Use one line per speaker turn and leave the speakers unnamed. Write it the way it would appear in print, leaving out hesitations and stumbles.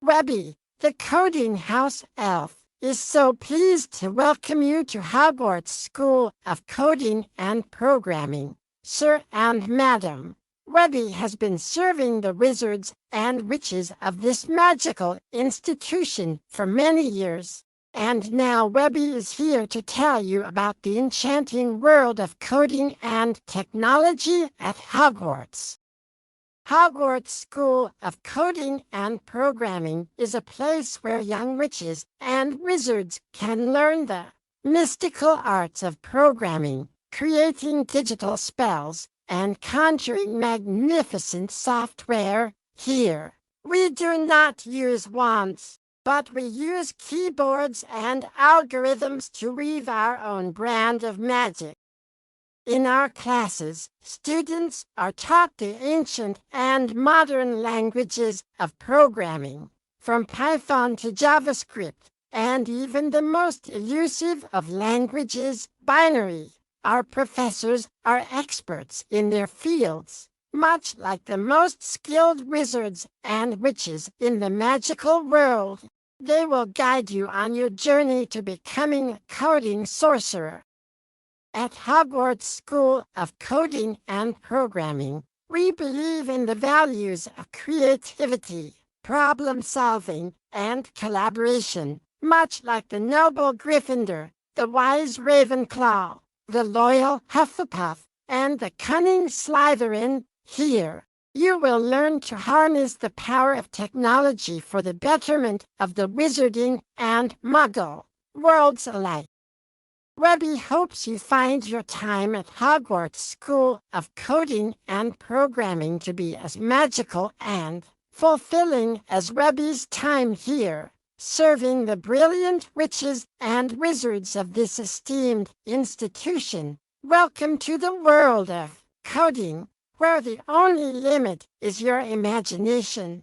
Webby, the coding house elf, is so pleased to welcome you to Hogwarts School of Coding and Programming, Sir and Madam. Webby has been serving the wizards and witches of this magical institution for many years. And now Webby is here to tell you about the enchanting world of coding and technology at Hogwarts. Hogwarts School of Coding and Programming is a place where young witches and wizards can learn the mystical arts of programming, creating digital spells, and conjuring magnificent software. Here, we do not use wands, but we use keyboards and algorithms to weave our own brand of magic. In our classes, students are taught the ancient and modern languages of programming, from Python to JavaScript, and even the most elusive of languages, binary. Our professors are experts in their fields, much like the most skilled wizards and witches in the magical world. They will guide you on your journey to becoming a coding sorcerer. At Hogwarts School of Coding and Programming, we believe in the values of creativity, problem-solving, and collaboration, much like the noble Gryffindor, the wise Ravenclaw, the loyal Hufflepuff, and the cunning Slytherin. Here, you will learn to harness the power of technology for the betterment of the wizarding and muggle worlds alike. Webby hopes you find your time at Hogwarts School of Coding and Programming to be as magical and fulfilling as Webby's time here, serving the brilliant witches and wizards of this esteemed institution. Welcome to the world of coding, where the only limit is your imagination.